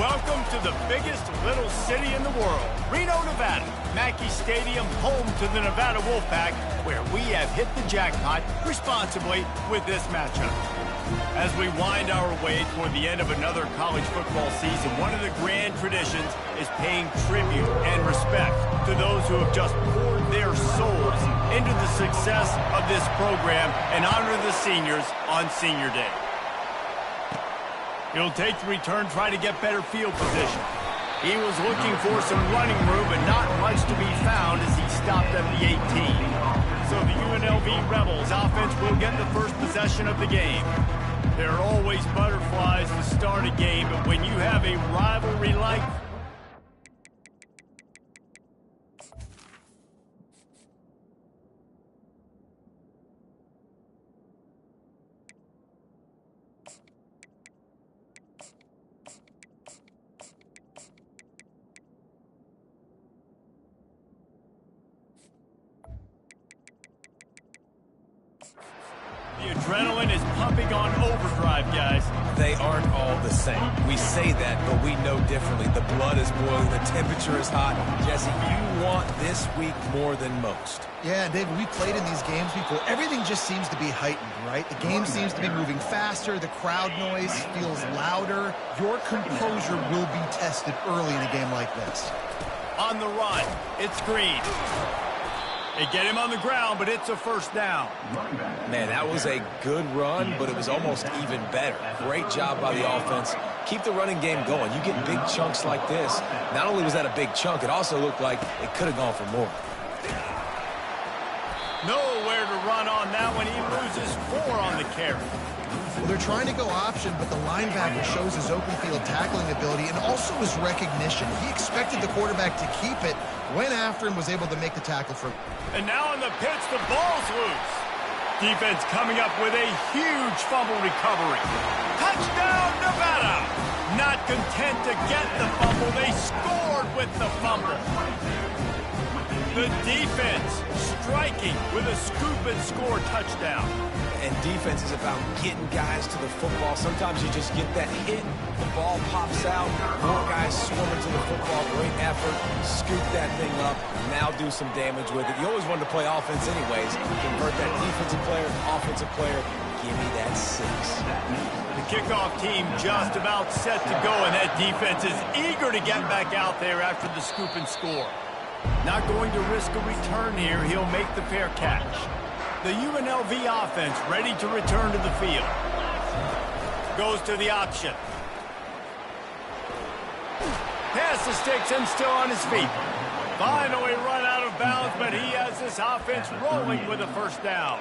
Welcome to the biggest little city in the world, Reno, Nevada. Mackey Stadium, home to the Nevada Wolfpack, where we have hit the jackpot responsibly with this matchup. As we wind our way toward the end of another college football season, one of the grand traditions is paying tribute and respect to those who have just poured their souls into the success of this program and honor the seniors on Senior Day. He'll take the return, try to get better field position. He was looking for some running room, but not much to be found as he stopped at the 18. So the UNLV Rebels offense will get the first possession of the game. There are always butterflies to start a game, but when you have a rivalry like the adrenaline is pumping on overdrive, guys. They aren't all the same. We say that, but we know differently. The blood is boiling, the temperature is hot. Jesse, you want this week more than most. Yeah, David, we played in these games before. Everything just seems to be heightened, right? The game seems to be moving faster. The crowd noise feels louder. Your composure will be tested early in a game like this. On the run, it's Green. They get him on the ground, but it's a first down. Man, that was a good run, but it was almost even better. Great job by the offense. Keep the running game going. You get big chunks like this. Not only was that a big chunk, it also looked like it could have gone for more. Nowhere to run on that one. He loses 4 on the carry. Well, they're trying to go option, but the linebacker shows his open field tackling ability and also his recognition. He expected the quarterback to keep it, went after him, was able to make the tackle for him. And now on the pitch, the ball's loose. Defense coming up with a huge fumble recovery. Touchdown, Nevada! Not content to get the fumble, they scored with the fumble. The defense striking with a scoop and score touchdown. And defense is about getting guys to the football. Sometimes you just get that hit, the ball pops out, more guys swarming to the football, great effort, scoop that thing up, now do some damage with it. You always wanted to play offense anyways. Convert that defensive player, offensive player, give me that 6. The kickoff team just about set to go, and that defense is eager to get back out there after the scoop and score. Not going to risk a return here. He'll make the fair catch. The UNLV offense ready to return to the field. Goes to the option. Pass the sticks and still on his feet. Finally run out of bounds, but he has this offense rolling with a first down.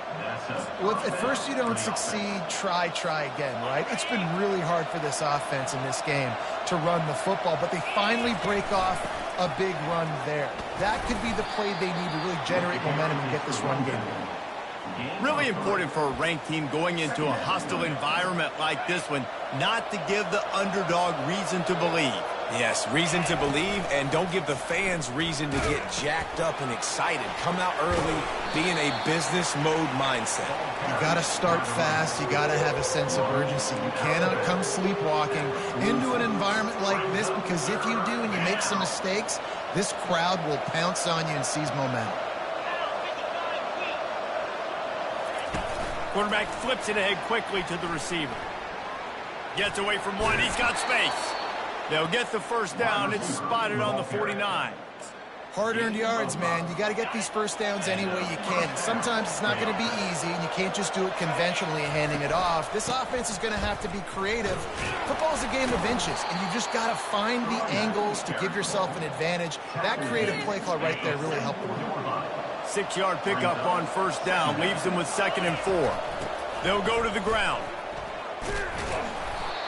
Well, if at first you don't succeed, try again, right? It's been really hard for this offense in this game to run the football, but they finally break off a big run there. That could be the play they need to really generate momentum and get this run game going. Really important for a ranked team going into a hostile environment like this one, not to give the underdog reason to believe. Yes, reason to believe, and don't give the fans reason to get jacked up and excited. Come out early, be in a business mode mindset. You got to start fast. You got to have a sense of urgency. You cannot come sleepwalking into an environment like this, because if you do and you make some mistakes, this crowd will pounce on you and seize momentum. Quarterback flips it ahead quickly to the receiver. Gets away from one. He's got space. They'll get the first down. It's spotted on the 49. Hard-earned yards, man. You got to get these first downs any way you can. Sometimes it's not going to be easy, and you can't just do it conventionally and handing it off. This offense is going to have to be creative. Football's a game of inches, and you just got to find the angles to give yourself an advantage. That creative play call right there really helped them. 6-yard pickup on first down. Leaves them with 2nd and 4. They'll go to the ground.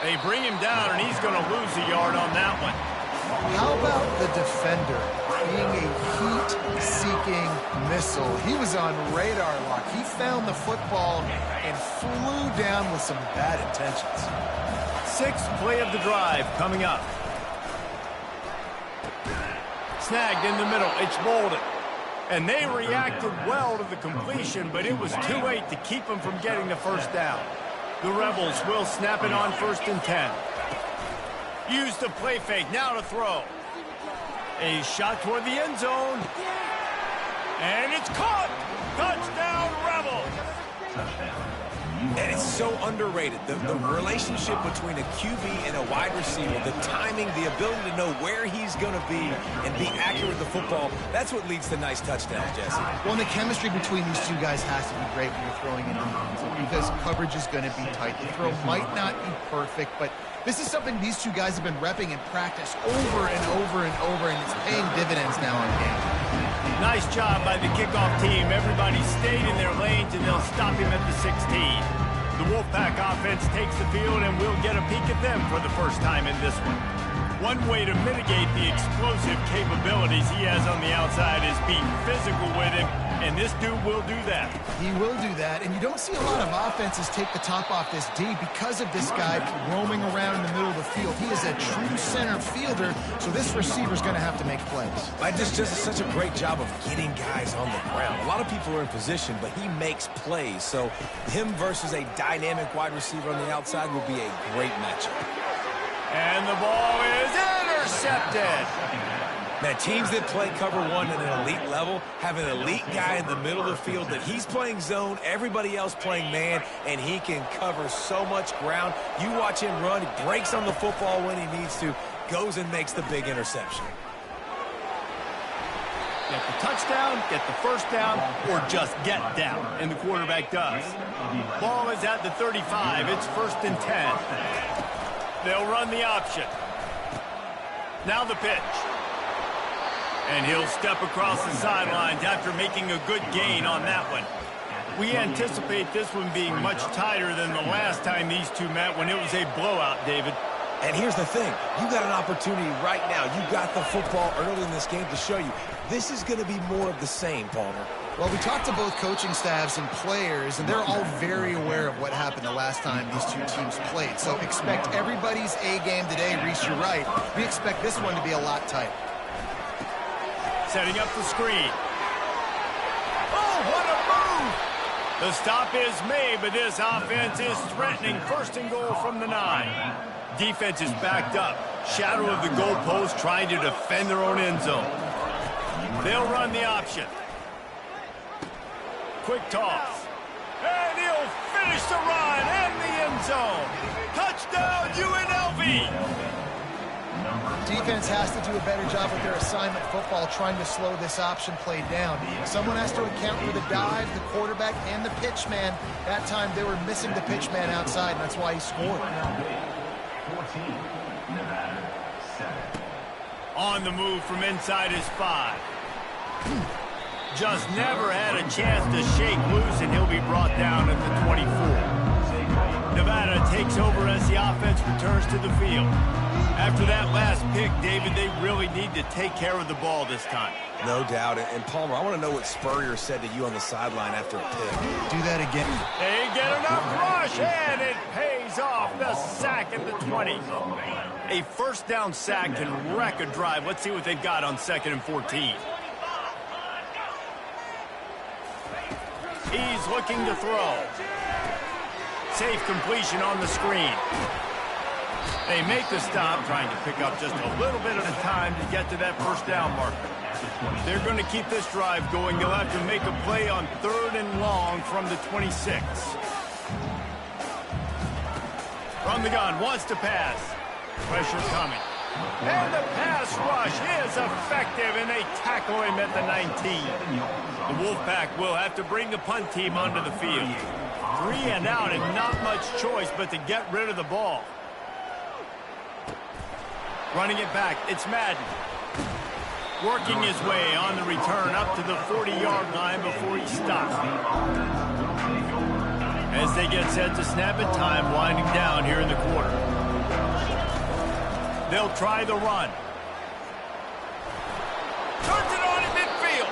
They bring him down, and he's going to lose a yard on that one. How about the defender being a heat-seeking missile? He was on radar lock. He found the football and flew down with some bad intentions. 6th play of the drive coming up. Snagged in the middle. It's Bolden. And they reacted well to the completion, but it was too late to keep them from getting the first down. The Rebels will snap it on 1st and 10. Use the play fake. Now to throw. A shot toward the end zone. And it's caught. Touchdown, Rebels. And it's so underrated. The relationship between a QB and a wide receiver, the timing, the ability to know where he's going to be and be accurate with the football, that's what leads to nice touchdowns, Jesse. Well, and the chemistry between these two guys has to be great when you're throwing into the end zone because coverage is going to be tight. The throw might not be perfect, but this is something these two guys have been repping in practice over and over and over, and it's paying dividends now on game. Nice job by the kickoff team. Everybody stayed in their lanes, and they'll stop him at the 16. The Wolfpack offense takes the field, and we'll get a peek at them for the first time in this one. One way to mitigate the explosive capabilities he has on the outside is being physical with him, and this dude will do that. He will do that, and you don't see a lot of offenses take the top off this D because of this guy roaming around in the middle of the field. He is a true center fielder, so this receiver's going to have to make plays. Just does such a great job of getting guys on the ground. A lot of people are in position, but he makes plays, so him versus a dynamic wide receiver on the outside will be a great matchup. And the ball is intercepted. Man, teams that play cover one at an elite level have an elite guy in the middle of the field that he's playing zone, everybody else playing man, and he can cover so much ground. You watch him run, he breaks on the football when he needs to, goes and makes the big interception. Get the touchdown, get the first down, or just get down, and the quarterback does. Ball is at the 35. It's 1st and 10. They'll run the option. Now the pitch. And he'll step across the sidelines after making a good gain on that one. We anticipate this one being much tighter than the last time these two met when it was a blowout, David. And here's the thing. You got an opportunity right now. You got the football early in this game to show you. This is going to be more of the same, Palmer. Well, we talked to both coaching staffs and players, and they're all very aware of what happened the last time these two teams played. So expect everybody's A game today. Reese, you're right. We expect this one to be a lot tighter. Setting up the screen. Oh, what a move! The stop is made, but this offense is threatening 1st and goal from the 9. Defense is backed up. Shadow of the goalpost trying to defend their own end zone. They'll run the option. Quick toss. And he'll finish the run and the end zone. Touchdown, UNLV! Defense has to do a better job with their assignment football, trying to slow this option play down. Someone has to account for the dive, the quarterback, and the pitch man. That time they were missing the pitch man outside, and that's why he scored. On the move from inside his 5. Just never had a chance to shake loose, and he'll be brought down at the 24. Nevada takes over as the offense returns to the field. After that last pick, David, they really need to take care of the ball this time. No doubt. And Palmer, I want to know what Spurrier said to you on the sideline after a pick. Do that again. They get enough rush, and it pays off. The sack at the 20. A 1st down sack can wreck a drive. Let's see what they've got on 2nd and 14. He's looking to throw. Safe completion on the screen. They make the stop, trying to pick up just a little bit of the time to get to that 1st down marker. They're going to keep this drive going. They'll have to make a play on 3rd and long from the 26. From the gun, wants to pass. Pressure coming. And the pass rush is effective, and they tackle him at the 19. The Wolfpack will have to bring the punt team onto the field. 3 and out, and not much choice but to get rid of the ball. Running it back, it's Madden. Working his way on the return up to the 40-yard line before he stops. As they get set to snap it, time winding down here in the quarter. They'll try the run. Turns it on in midfield.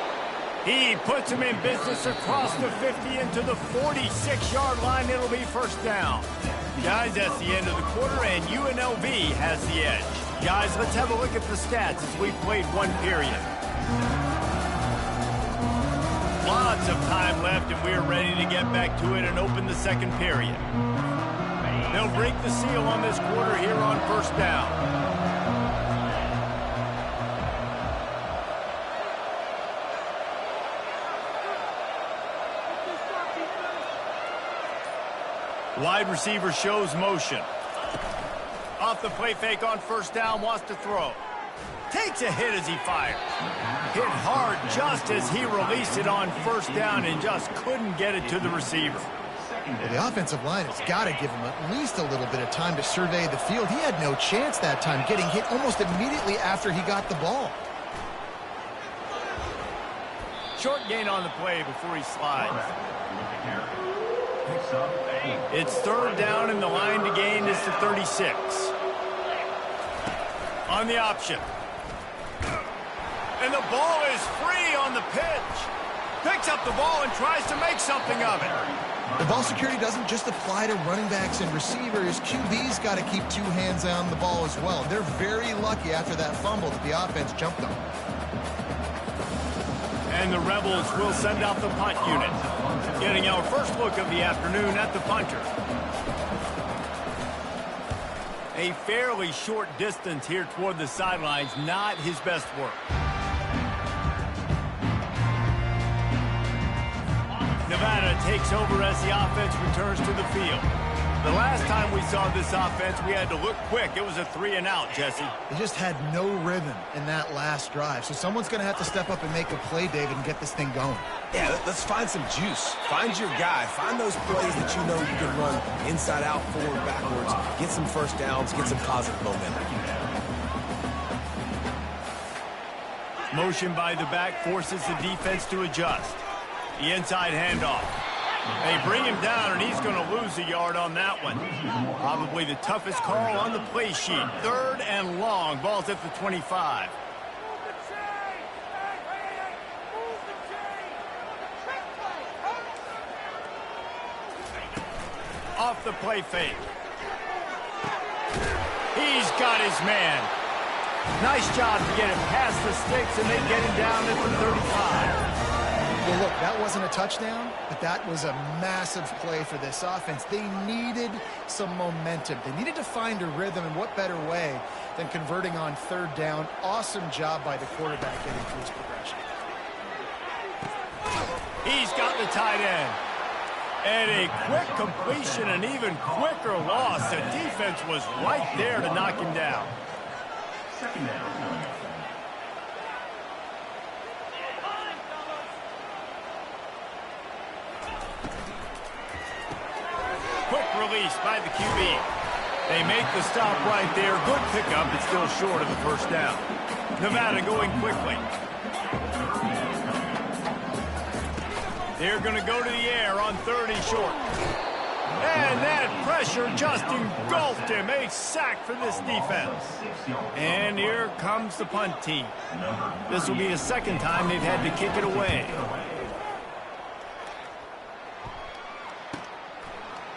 He puts him in business across the 50 into the 46-yard line. It'll be 1st down. Guys, that's the end of the quarter, and UNLV has the edge. Guys, let's have a look at the stats as we've played 1 period. Lots of time left, and we're ready to get back to it and open the 2nd period. They'll break the seal on this quarter here on first down. Wide receiver shows motion. Off the play fake on first down, wants to throw. Takes a hit as he fires. Hit hard just as he released it on first down and just couldn't get it to the receiver. Well, the offensive line has got to give him at least a little bit of time to survey the field. He had no chance that time, getting hit almost immediately after he got the ball. Short gain on the play before he slides. It's third down and the line to gain is to 36. On the option. And the ball is free on the pitch. Picks up the ball and tries to make something of it. The ball security doesn't just apply to running backs and receivers. QB's got to keep two hands on the ball as well. They're very lucky after that fumble that the offense jumped on. And the Rebels will send out the punt unit. Getting our first look of the afternoon at the punter. A fairly short distance here toward the sidelines, not his best work. Nevada takes over as the offense returns to the field. The last time we saw this offense, we had to look quick. It was a 3-and-out, Jesse. They just had no rhythm in that last drive. So someone's going to have to step up and make a play, David, and get this thing going. Yeah, let's find some juice. Find your guy. Find those plays that you know you can run inside out, forward, backwards. Get some first downs. Get some positive momentum. Motion by the back forces the defense to adjust. The inside handoff. They bring him down, and he's going to lose a yard on that one. Probably the toughest call on the play sheet. Third and long. Ball's at the 25. Off the play fake. He's got his man. Nice job to get him past the sticks, and they get him down at the 35. Well, look, that wasn't a touchdown, but that was a massive play for this offense. They needed some momentum. They needed to find a rhythm, and what better way than converting on third down. Awesome job by the quarterback getting through his progression. He's got the tight end. And a quick completion, an even quicker loss. The defense was right there to knock him down. Second down. Quick release by the QB. They make the stop right there. Good pickup, but still short of the first down. Nevada going quickly. They're going to go to the air on 30 short. And that pressure just engulfed him. A sack for this defense. And here comes the punt team. This will be the second time they've had to kick it away.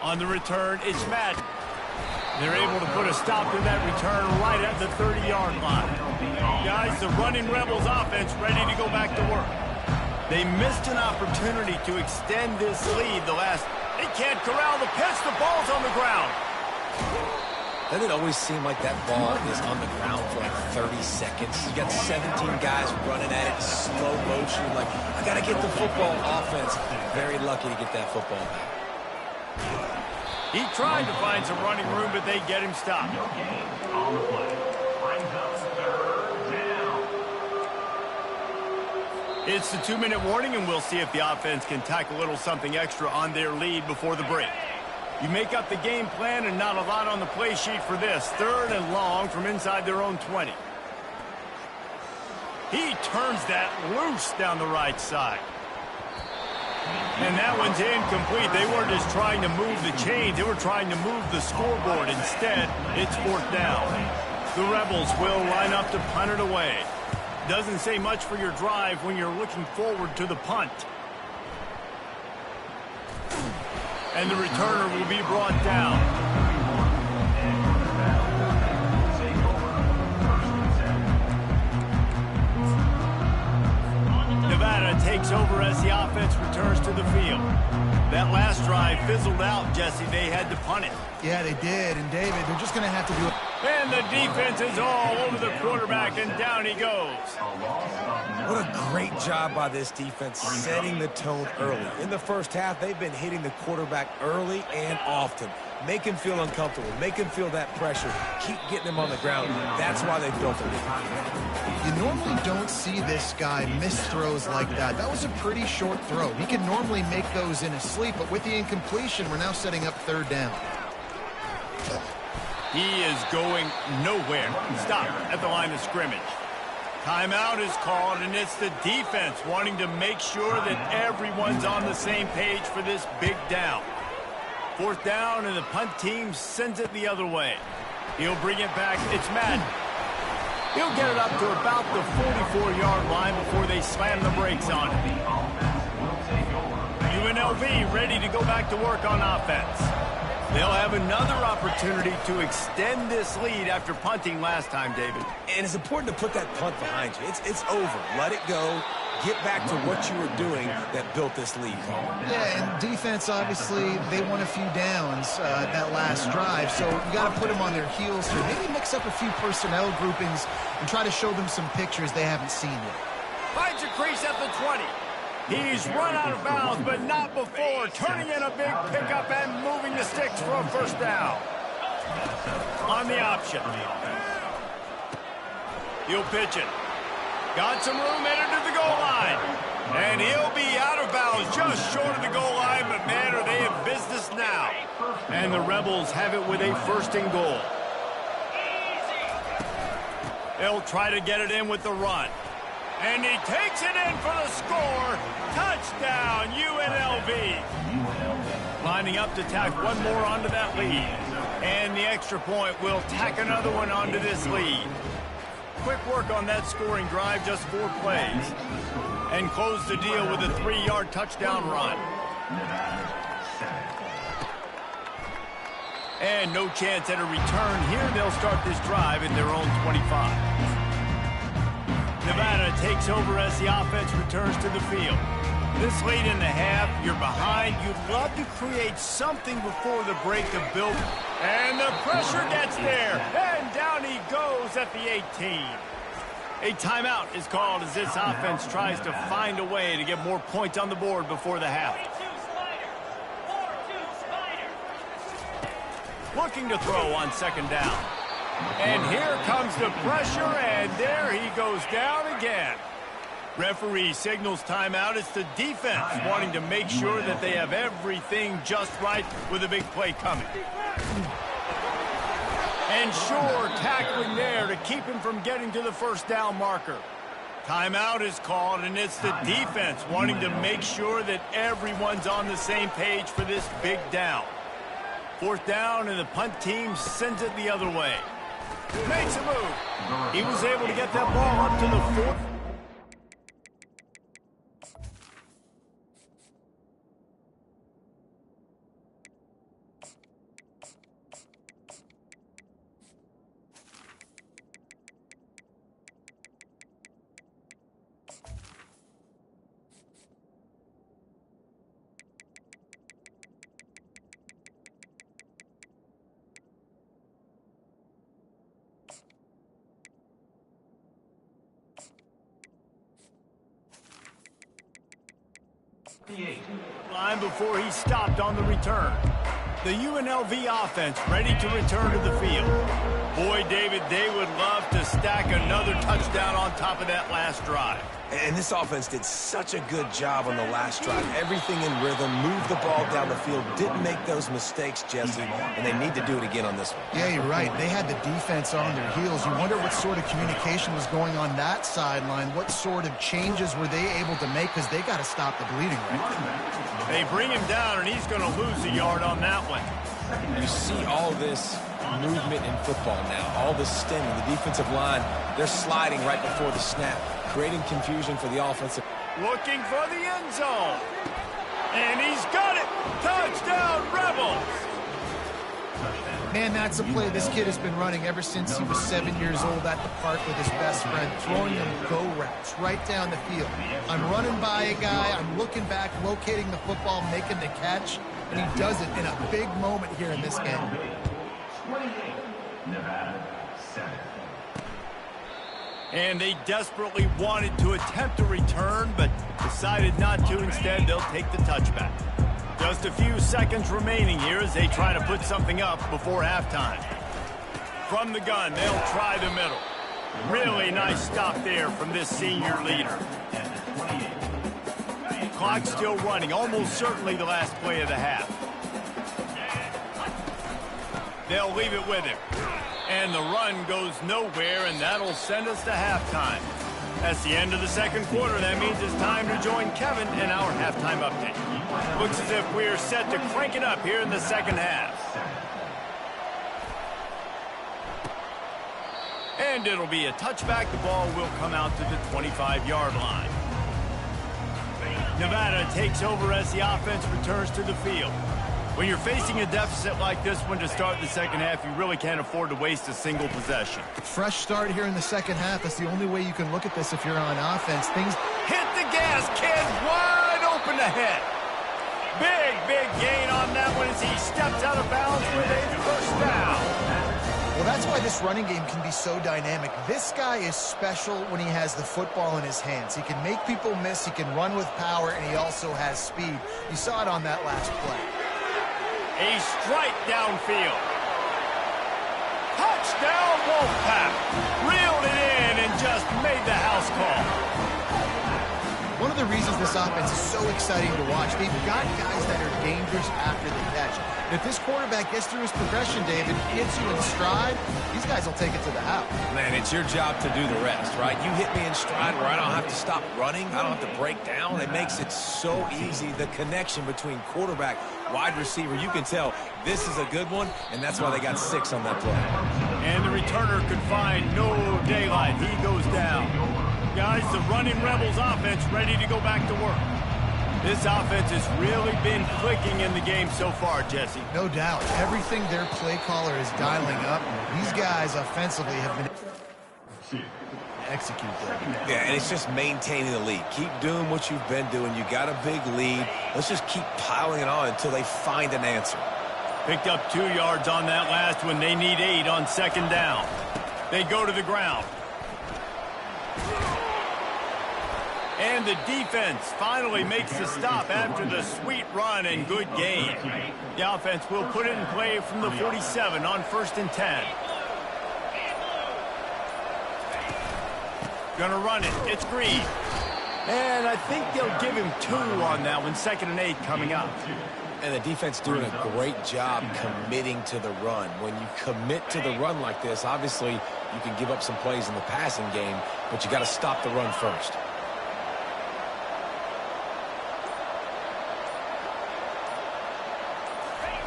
On the return, it's Madden. They're able to put a stop to that return right at the 30-yard line. Guys, the running Rebels offense ready to go back to work. They missed an opportunity to extend this lead the last... They can't corral the pitch. The ball's on the ground. Doesn't it always seem like that ball is on the ground for like 30 seconds? You got 17 guys running at it, slow motion. Like, I got to get the football. Offense, very lucky to get that football back. He tried to find some running room, but they get him stopped. On the play. Brings up third down. It's the 2-minute warning, and we'll see if the offense can tack a little something extra on their lead before the break. You make up the game plan and not a lot on the play sheet for this. Third and long from inside their own 20. He turns that loose down the right side. And that one's incomplete. They weren't just trying to move the chains. They were trying to move the scoreboard. Instead, it's fourth down. The Rebels will line up to punt it away. Doesn't say much for your drive when you're looking forward to the punt. And the returner will be brought down. Nevada takes takes over as the offense returns to the field. That last drive fizzled out, Jesse. They had to punt it. Yeah, they did. And, David, they're just going to have to do it. And the defense is all over the quarterback, and down he goes. What a great job by this defense setting the tone early. In the first half, they've been hitting the quarterback early and often. Make him feel uncomfortable. Make him feel that pressure. Keep getting him on the ground. That's why they built it. You normally don't see this guy miss throws like that. That was a pretty short throw. He can normally make those in his sleep, but with the incompletion, we're now setting up third down. He is going nowhere. Stop at the line of scrimmage. Timeout is called, and it's the defense wanting to make sure that everyone's on the same page for this big down. Fourth down, and the punt team sends it the other way. He'll bring it back. It's Madden. He'll get it up to about the 44-yard line before they slam the brakes on it. UNLV ready to go back to work on offense. They'll have another opportunity to extend this lead after punting last time, David. And it's important to put that punt behind you. It's over. Let it go. Get back to what you were doing that built this lead. Yeah, and defense, obviously, they won a few downs that last drive, so you got to put them on their heels here. Maybe mix up a few personnel groupings and try to show them some pictures they haven't seen yet. Finds a crease at the 20. He's run out of bounds, but not before turning in a big pickup and moving the sticks for a first down. On the option. He'll pitch it. Got some room headed to the goal line. And he'll be out of bounds just short of the goal line, but man, are they in business now. And the Rebels have it with a first and goal. They'll try to get it in with the run. And he takes it in for the score. Touchdown, UNLV. Lining up to tack one more onto that lead. And the extra point will tack another one onto this lead. Quick work on that scoring drive, just 4 plays. And close the deal with a 3-yard touchdown run. And no chance at a return here. They'll start this drive at their own 25. Nevada takes over as the offense returns to the field. This late in the half, you're behind. You'd love to create something before the break to build. And the pressure gets there. And down he goes at the 18. A timeout is called as this offense tries to find a way to get more points on the board before the half. Looking to throw on second down. And here comes the pressure, and there he goes down again. Referee signals timeout. It's the defense wanting to make sure that they have everything just right with a big play coming. And sure, tackling there to keep him from getting to the first down marker. Timeout is called, and it's the defense wanting to make sure that everyone's on the same page for this big down. Fourth down, and the punt team sends it the other way. Makes a move. He was able to get that ball up to the 4th. Line before he stopped on the return. The UNLV offense ready to return to the field. Boy, David, they would love to stack another touchdown on top of that last drive. And this offense did such a good job on the last drive. Everything in rhythm, moved the ball down the field, didn't make those mistakes, Jesse, and they need to do it again on this one. Yeah, you're right. They had the defense on their heels. You wonder what sort of communication was going on that sideline. What sort of changes were they able to make, because they got to stop the bleeding right. They bring him down, and he's going to lose a yard on that one. You see all this movement in football now, all the stemming, the defensive line, they're sliding right before the snap, creating confusion for the offensive. Looking for the end zone. And he's got it. Touchdown, Rebels. Man, that's a play this kid has been running ever since he was 7 years old at the park with his best friend, throwing them go routes right down the field. I'm running by a guy, I'm looking back, locating the football, making the catch, and he does it in a big moment here in this game. 28, Nevada, 7. And they desperately wanted to attempt a return, but decided not to. Instead, they'll take the touchback. Just a few seconds remaining here as they try to put something up before halftime. From the gun, they'll try the middle. Really nice stop there from this senior leader. Clock still running, almost certainly the last play of the half. They'll leave it with him. And the run goes nowhere, and that'll send us to halftime. That's the end of the second quarter. That means it's time to join Kevin in our halftime update. Looks as if we're set to crank it up here in the second half. And it'll be a touchback. The ball will come out to the 25-yard line. Nevada takes over as the offense returns to the field. When you're facing a deficit like this one to start the second half, you really can't afford to waste a single possession. Fresh start here in the second half. That's the only way you can look at this if you're on offense. Things hit the gas, kid, wide open ahead. Big gain on that one as he steps out of bounds with a first down. Well, that's why this running game can be so dynamic. This guy is special when he has the football in his hands. He can make people miss, he can run with power, and he also has speed. You saw it on that last play. A strike downfield. Touchdown, Wolfpack. Reeled it in and just made the house call. One of the reasons this offense is so exciting to watch, they've got guys that are dangerous after the catch. And if this quarterback gets through his progression, David, gets you in stride, these guys will take it to the house. Man, it's your job to do the rest, right? You hit me in stride where I don't have to stop running. I don't have to break down. It makes it so easy. The connection between quarterback, wide receiver, you can tell this is a good one, and that's why they got 6 on that play. And the returner could find no daylight. He goes down. Guys, the running Rebels offense ready to go back to work. This offense has really been clicking in the game so far, Jesse. No doubt. Everything their play caller is dialing up, these guys offensively have been execute that. Yeah, and it's just maintaining the lead. Keep doing what you've been doing. You got a big lead. Let's just keep piling it on until they find an answer. Picked up 2 yards on that last one. They need 8 on second down. They go to the ground. And the defense finally makes the stop after the sweet run and good gain. The offense will put it in play from the 47 on 1st and 10. Gonna run it. It's Green. And I think they'll give him 2 on that one. 2nd and 8 coming up. And the defense doing a great job committing to the run. When you commit to the run like this, obviously you can give up some plays in the passing game, but you got to stop the run first.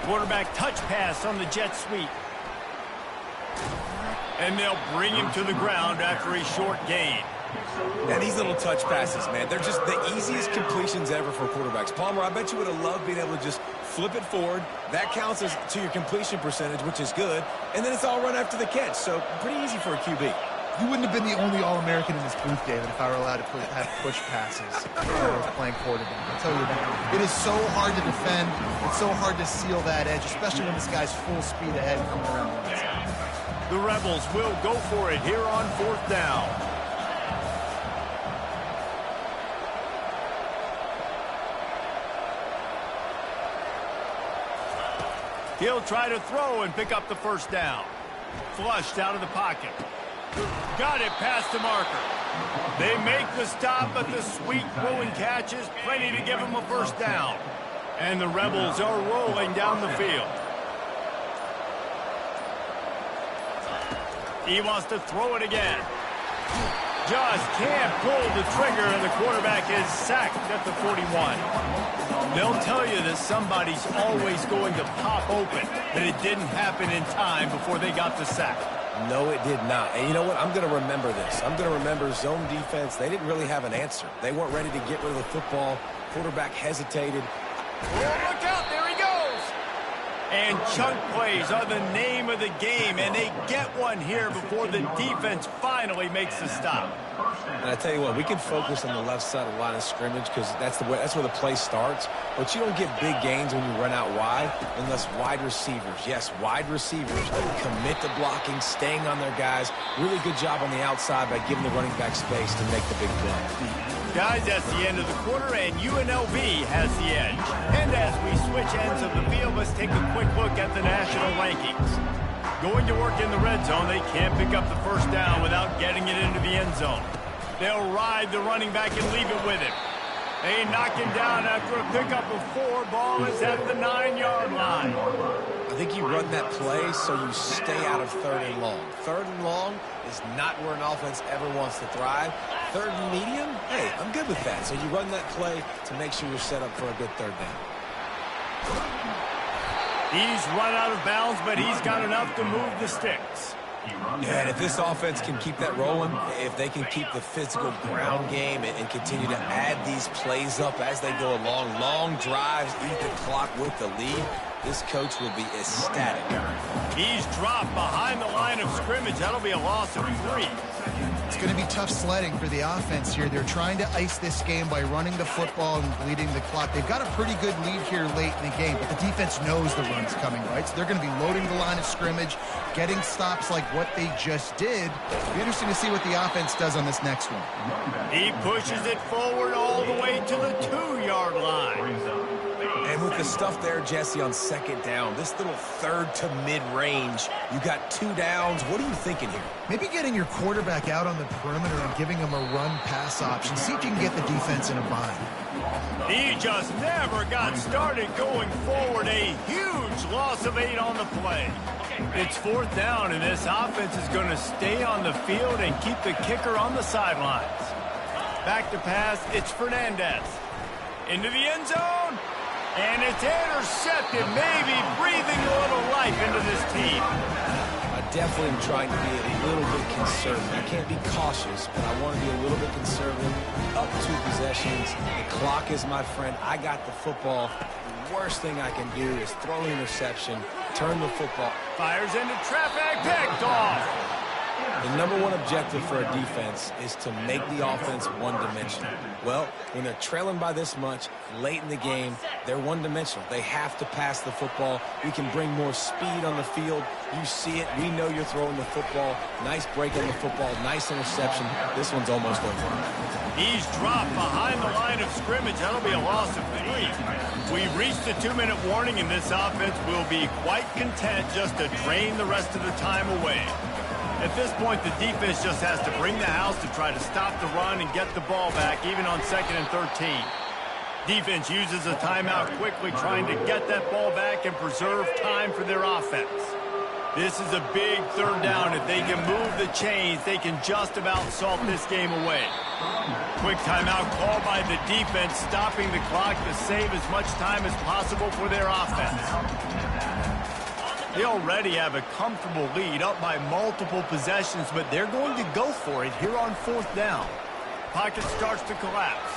Quarterback touch pass on the jet sweep. And they'll bring him to the ground after a short gain. And these little touch passes, man, they're just the easiest completions ever for quarterbacks. Palmer, I bet you would have loved being able to just flip it forward. That counts as to your completion percentage, which is good. And then it's all run after the catch, so pretty easy for a QB. You wouldn't have been the only All-American in this booth, David, if I were allowed to have push passes when I was playing quarterback. I'll tell you that. It is so hard to defend. It's so hard to seal that edge, especially when this guy's full speed ahead coming around the inside. The Rebels will go for it here on 4th down. He'll try to throw and pick up the first down. Flushed out of the pocket. Got it past the marker. They make the stop, but the sweet throwing catch is plenty to give him a first down. And the Rebels are rolling down the field. He wants to throw it again. Just can't pull the trigger, and the quarterback is sacked at the 41. They'll tell you that somebody's always going to pop open, but it didn't happen in time before they got the sack. No, it did not. And you know what? I'm going to remember this. I'm going to remember zone defense. They didn't really have an answer. They weren't ready to get rid of the football. Quarterback hesitated. Oh, look out. There he goes. And chunk plays are the name of the game, and they get one here before the defense finally makes the stop. And I tell you what, we can focus on the left side of the line of scrimmage because that's where the play starts. But you don't get big gains when you run out wide unless wide receivers, yes, wide receivers, commit to blocking, staying on their guys. Really good job on the outside by giving the running back space to make the big play. Guys, that's the end of the quarter, and UNLV has the edge. And as we switch ends of the field, let's take a quick look at the national rankings. Going to work in the red zone, they can't pick up the first down without getting it into the end zone. They'll ride the running back and leave it with him. They knock him down after a pickup of 4. Ball is at the 9-yard line. I think you run that play so you stay out of 3rd and long. 3rd and long is not where an offense ever wants to thrive. 3rd and medium, hey, I'm good with that. So you run that play to make sure you're set up for a good 3rd down. He's run out of bounds, but he's got enough to move the sticks. Yeah, and if this offense can keep that rolling, if they can keep the physical ground game and continue to add these plays up as they go along, long drives, eat the clock with the lead, this coach will be ecstatic. He's dropped behind the line of scrimmage. That'll be a loss of 3. It's going to be tough sledding for the offense here. They're trying to ice this game by running the football and bleeding the clock. They've got a pretty good lead here late in the game, but the defense knows the run's coming, right? So they're going to be loading the line of scrimmage, getting stops like what they just did. It'll be interesting to see what the offense does on this next one. He pushes it forward all the way to the 2-yard line. And with the stuff there, Jesse, on 2nd down, this little 3rd to mid-range, you got 2 downs. What are you thinking here? Maybe getting your quarterback out on the perimeter and giving him a run-pass option. See if you can get the defense in a bind. He just never got started going forward. A huge loss of 8 on the play. It's 4th down, and this offense is going to stay on the field and keep the kicker on the sidelines. Back to pass, it's Fernandez. Into the end zone. And it's intercepted, maybe breathing a little life into this team. I definitely am trying to be a little bit conservative. I can't be cautious, but I want to be a little bit conservative. Up 2 possessions. The clock is my friend. I got the football. The worst thing I can do is throw an interception, turn the football. Fires into traffic, picked off. The #1 objective for a defense is to make the offense one-dimensional. Well, when they're trailing by this much, late in the game, they're one-dimensional. They have to pass the football. We can bring more speed on the field. You see it. We know you're throwing the football. Nice break on the football. Nice interception. This one's almost over. He's dropped behind the line of scrimmage. That'll be a loss of 3. We've reached the 2-minute warning, and this offense will be quite content just to drain the rest of the time away. At this point, the defense just has to bring the house to try to stop the run and get the ball back, even on 2nd and 13. Defense uses a timeout quickly, trying to get that ball back and preserve time for their offense. This is a big 3rd down. If they can move the chains, they can just about salt this game away. Quick timeout called by the defense, stopping the clock to save as much time as possible for their offense. They already have a comfortable lead, up by multiple possessions, but they're going to go for it here on 4th down. Pocket starts to collapse.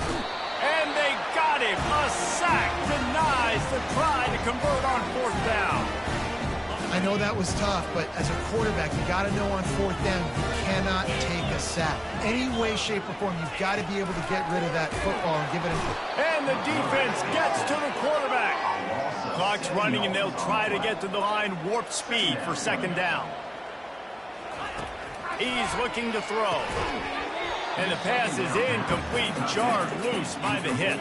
And they got him. A sack denies the try to convert on 4th down. I know that was tough, but as a quarterback, you got to know on 4th down, you cannot take a sack. Any way, shape, or form, you've got to be able to get rid of that football and give it a... And the defense gets to the quarterback. Clock's running, and they'll try to get to the line warp speed for 2nd down. He's looking to throw. And the pass is incomplete, jarred loose by the hit.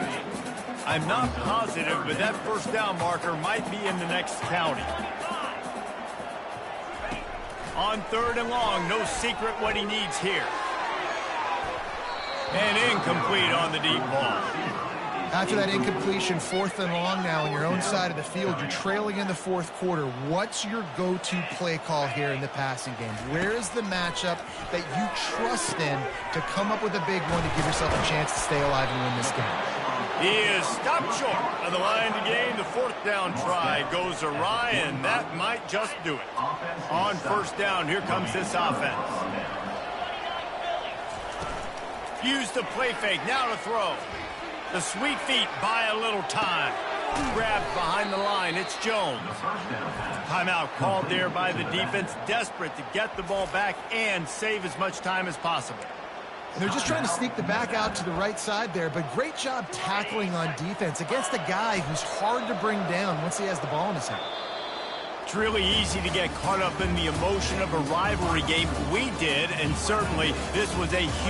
I'm not positive, but that 1st down marker might be in the next county. On 3rd and long, no secret what he needs here. And incomplete on the deep ball. After that incompletion, 4th and long now on your own side of the field, you're trailing in the 4th quarter. What's your go-to play call here in the passing game? Where is the matchup that you trust in to come up with a big one to give yourself a chance to stay alive and win this game? He is stopped short of the line to gain. The 4th down try goes awry, and that might just do it. On 1st down, here comes this offense. Use the play fake, now to throw. The sweet feet buy a little time. Grabbed behind the line. It's Jones. First down pass. Timeout called there by the defense, desperate to get the ball back and save as much time as possible. They're just trying to sneak the back out to the right side there, but great job tackling on defense against a guy who's hard to bring down once he has the ball in his hand. It's really easy to get caught up in the emotion of a rivalry game. We did, and certainly this was a huge